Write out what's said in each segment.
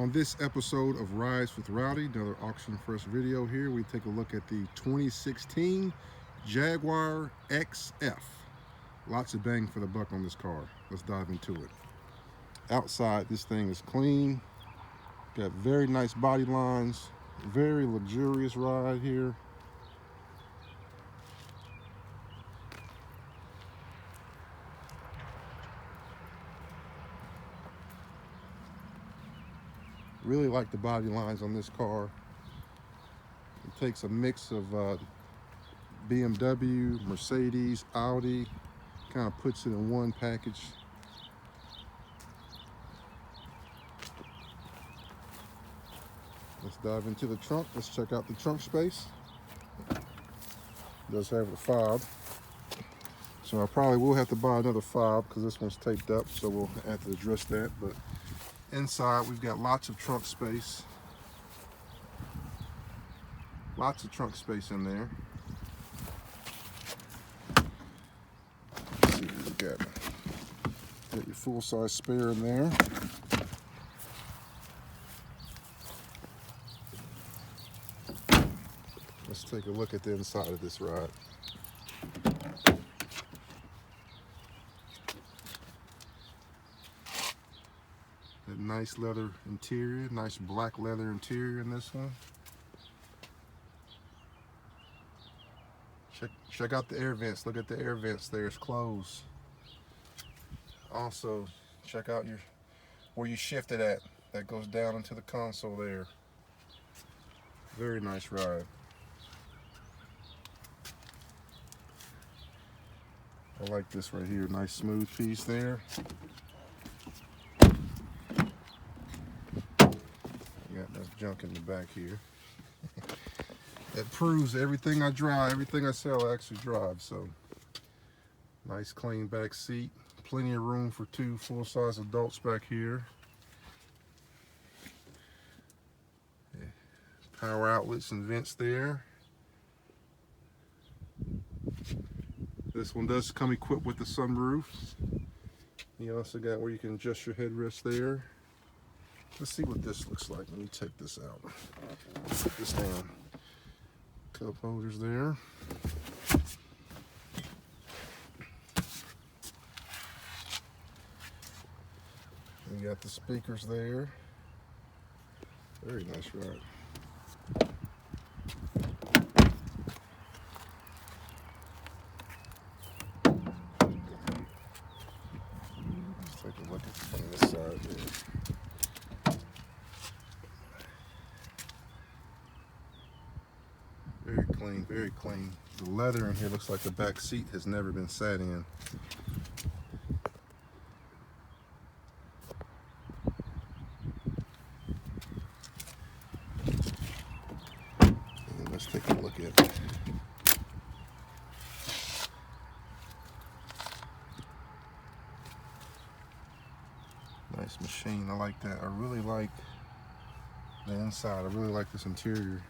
On this episode of Rides with Rowdy, another auction first video here, we take a look at the 2016 Jaguar XF. Lots of bang for the buck on this car. Let's dive into it. Outside, this thing is clean. Got very nice body lines. Very luxurious ride here. Really like the body lines on this car. It takes a mix of BMW, Mercedes, Audi, kind of puts it in one package. Let's dive into the trunk. Let's check out the trunk space. It does have a fob, so I probably will have to buy another fob because this one's taped up, so we'll have to address that. But inside, we've got lots of trunk space. Lots of trunk space in there. Let's see what we got. Got your full-size spare in there. Let's take a look at the inside of this ride. That nice leather interior, nice black leather interior in this one. Check out the air vents. Look at the air vents there. It's closed. Also, check out where you shift it at. That goes down into the console there. Very nice ride. I like this right here. Nice smooth piece there. Got this junk in the back here. It proves everything I drive, everything I sell, I actually drive. So, nice clean back seat. Plenty of room for two full-size adults back here. Yeah. Power outlets and vents there. This one does come equipped with the sunroof. You also got where you can adjust your headrest there. Let's see what this looks like. Let me take this out. Put this down. Cup holders there. We got the speakers there. Very nice ride. Let's take a look at this side here. Very clean, very clean. The leather in here looks like the back seat has never been sat in. And let's take a look at it. Nice machine, I like that. I really like the inside. I really like this interior.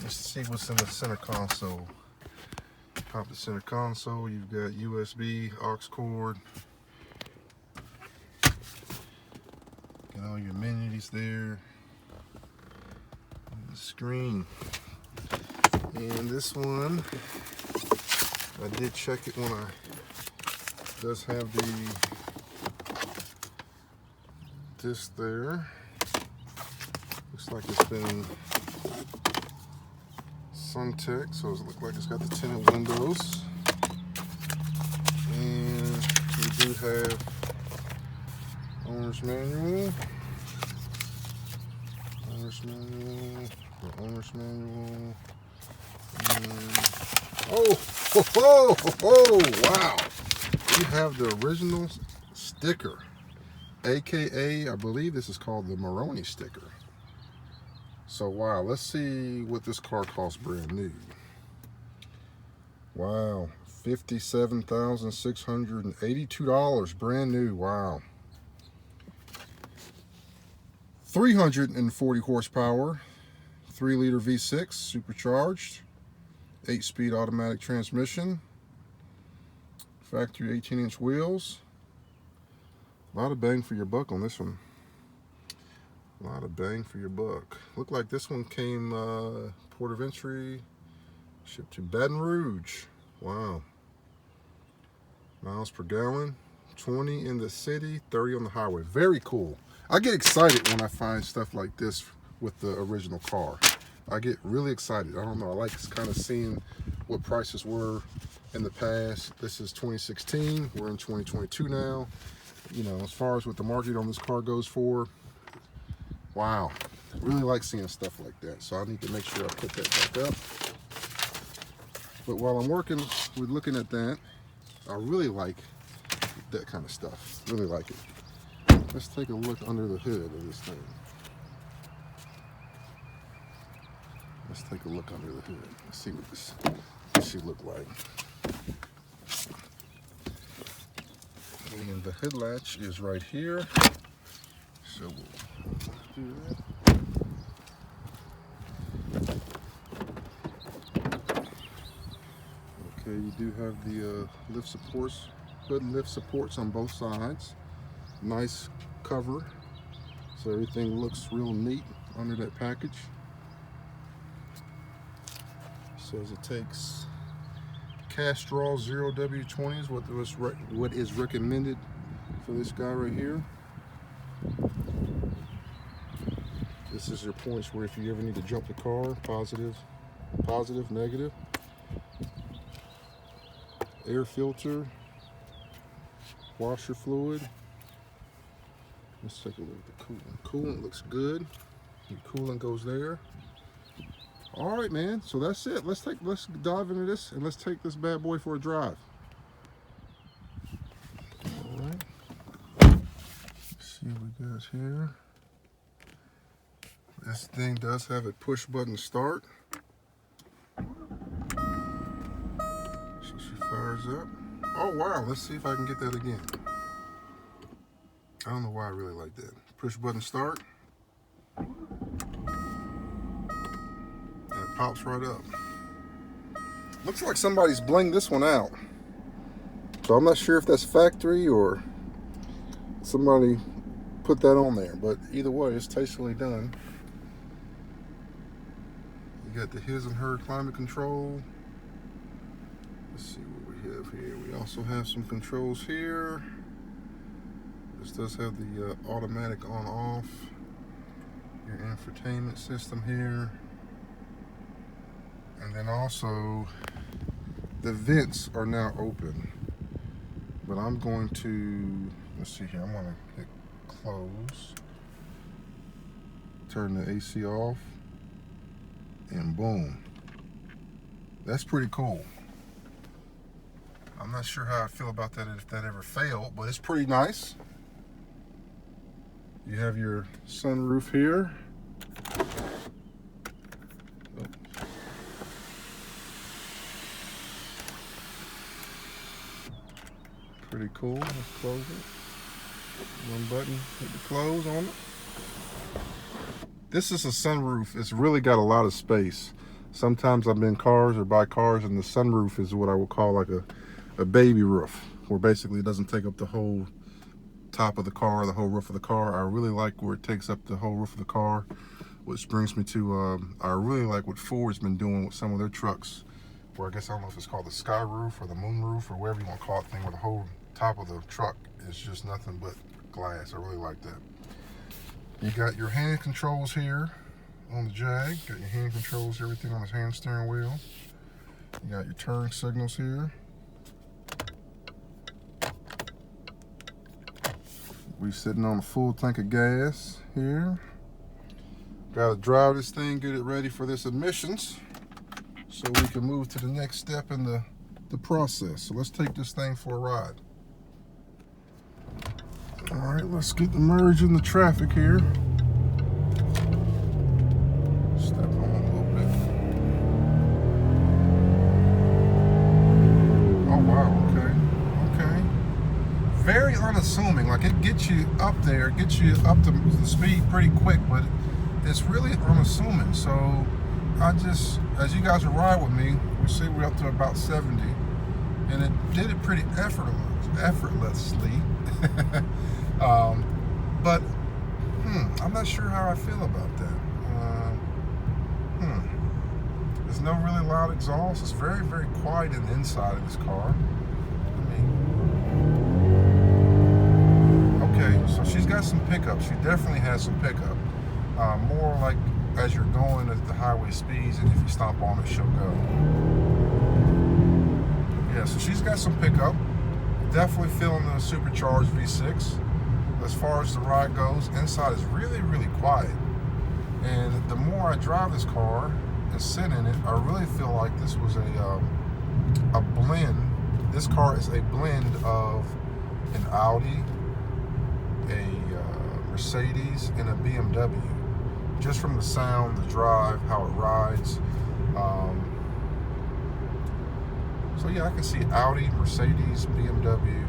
Let's see what's in the center console. Pop the center console, you've got USB, aux cord. Got all your amenities there. And the screen. And this one, I did check it when does have the disc there. Looks like it's been Suntech, so it looks like it's got the tinted windows. And we do have owner's manual. Owner's manual. Owner's manual. And oh, wow. We have the original sticker, aka I believe this is called the Moroni sticker. So wow, let's see what this car costs brand new. Wow, $57,682 brand new. Wow. 340 horsepower, 3-liter V6 supercharged, 8-speed automatic transmission, factory 18-inch wheels. A lot of bang for your buck on this one. A lot of bang for your buck. Look like this one came port of entry, shipped to Baton Rouge. Wow. Miles per gallon, 20 in the city, 30 on the highway. Very cool. I get excited when I find stuff like this with the original car. I get really excited. I don't know, I like kind of seeing what prices were in the past. This is 2016, we're in 2022 now. You know, as far as what the market on this car goes for, wow. Really like seeing stuff like that. So I need to make sure I put that back up. But while I'm working with looking at that, I really like that kind of stuff. Really like it. Let's take a look under the hood of this thing. Let's take a look under the hood. Let's see what this should look like. And the hood latch is right here. So we'll do that. Okay, you do have the lift supports, hood lift supports on both sides. Nice cover, so everything looks real neat under that package. Says it takes Castrol 0W20 is what is recommended for this guy right here. This is your points where if you ever need to jump the car, positive, negative. Air filter, washer fluid. Let's take a look at the coolant. Coolant looks good. Your coolant goes there. All right, man. So that's it. Let's dive into this and let's take this bad boy for a drive. All right. Let's see what we got here. This thing does have a push button start. So she fires up. Oh wow, let's see if I can get that again. I don't know why I really like that. Push button start. And it pops right up. Looks like somebody's blinged this one out. So I'm not sure if that's factory or somebody put that on there, but either way, it's tastefully done. You got the his and her climate control. Let's see what we have here. We also have some controls here. This does have the automatic on-off. Your infotainment system here. And then also, the vents are now open. But I'm going to, let's see here, I'm going to hit close. Turn the AC off. And boom. That's pretty cool. I'm not sure how I feel about that if that ever failed, but it's pretty nice. You have your sunroof here. Oh. Pretty cool. Let's close it. One button, hit the close on it. This is a sunroof. It's really got a lot of space. Sometimes I'm in cars or buy cars and the sunroof is what I would call like a baby roof, where basically it doesn't take up the whole top of the car, the whole roof of the car. I really like where it takes up the whole roof of the car, which brings me to, I really like what Ford's been doing with some of their trucks, where I guess, I don't know if it's called the sky roof or the moon roof or whatever you want to call it thing, where the whole top of the truck is just nothing but glass. I really like that. You got your hand controls here on the Jag. Got your hand controls, everything on this hand steering wheel. You got your turn signals here. We're sitting on a full tank of gas here. Got to drive this thing, get it ready for this emissions, so we can move to the next step in the process. So let's take this thing for a ride. All right, let's get the merge in the traffic here. Step on a little bit. Oh wow, okay. Very unassuming. Like, it gets you up there, gets you up to the speed pretty quick, but it's really unassuming. So I just, as you guys will ride with me, we see we're up to about 70, and it did it pretty effortlessly. But I'm not sure how I feel about that. There's no really loud exhaust. It's very, very quiet in the inside of this car. Okay, so she's got some pickup. She definitely has some pickup. More like as you're going at the highway speeds, and if you stomp on it, she'll go. Yeah, so she's got some pickup. Definitely feeling the supercharged V6. As far as the ride goes, inside is really, really quiet. And the more I drive this car and sit in it, I really feel like this was a blend. This car is a blend of an Audi, a Mercedes, and a BMW. Just from the sound, the drive, how it rides. So yeah, I can see Audi, Mercedes, BMW,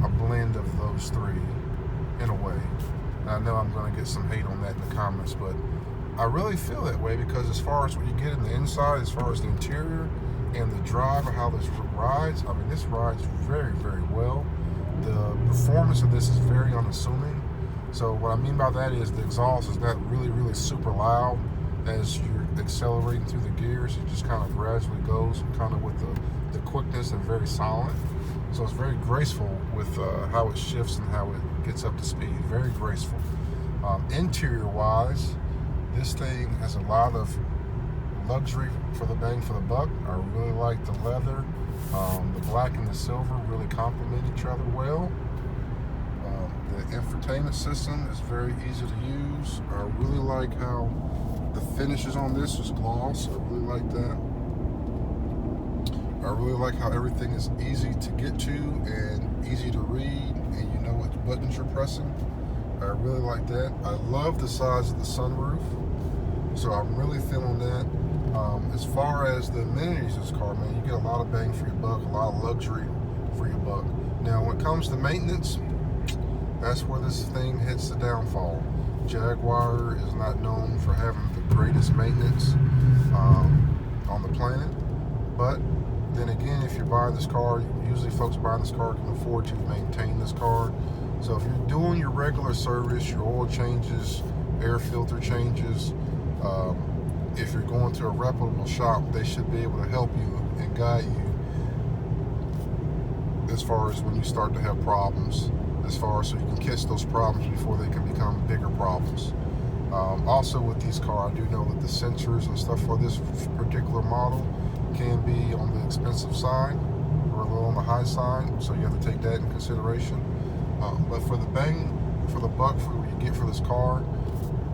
a blend of those three in a way. And I know I'm going to get some hate on that in the comments, but I really feel that way because as far as what you get in the inside, as far as the interior and the drive of how this rides, I mean, this rides very, very well. The performance of this is very unassuming. So what I mean by that is the exhaust is not really, really super loud as you're accelerating through the gears. It just kind of gradually goes kind of with the quickness and very silent. So it's very graceful with how it shifts and how it gets up to speed. Very graceful. Interior wise, this thing has a lot of luxury for the bang for the buck. I really like the leather. The black and the silver really complement each other well. The infotainment system is very easy to use. I really like how the finishes on this is gloss. I really like that. I really like how everything is easy to get to and easy to read, and you know what buttons you're pressing. I really like that. I love the size of the sunroof, so I'm really feeling that. As far as the amenities of this car, man, you get a lot of bang for your buck, a lot of luxury for your buck. Now, when it comes to maintenance, that's where this thing hits the downfall. Jaguar is not known for having the greatest maintenance on the planet, but then again, if you're buying this car, usually folks buying this car can afford to maintain this car. So if you're doing your regular service, your oil changes, air filter changes, if you're going to a reputable shop, they should be able to help you and guide you as far as when you start to have problems, as far as so you can catch those problems before they can become bigger problems. Also with these cars, I do know that the sensors and stuff for this particular model can be on the expensive side or a little on the high side, so you have to take that in consideration. But for the bang for the buck for what you get for this car,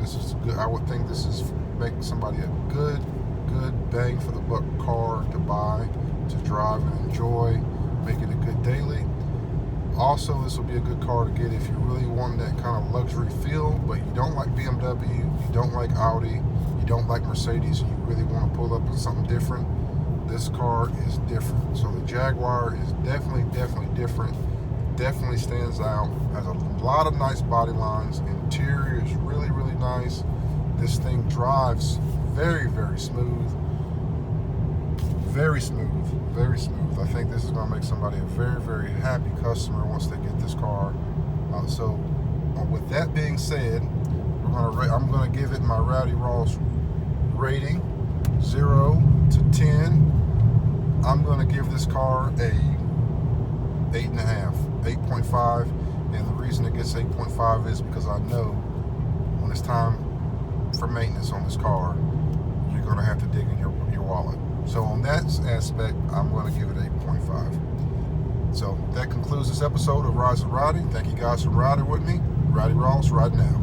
this is good. I would think this is making somebody a good bang for the buck car to buy, to drive and enjoy, make it a good daily. Also, this will be a good car to get if you really want that kind of luxury feel, but you don't like BMW, you don't like Audi, you don't like Mercedes, and you really want to pull up on something different. This car is different. So the Jaguar is definitely different. Definitely stands out. Has a lot of nice body lines. Interior is really nice. This thing drives very smooth. Very smooth. I think this is going to make somebody a very happy customer once they get this car. So with that being said, I'm going to give it my Rowdy Rawls rating, 0 to 10. I'm going to give this car a 8.5, and the reason it gets 8.5 is because I know when it's time for maintenance on this car, you're going to have to dig in your wallet. So on that aspect, I'm going to give it 8.5. So that concludes this episode of Rise with Rowdy. Thank you guys for riding with me. Rowdy Rawls, riding out.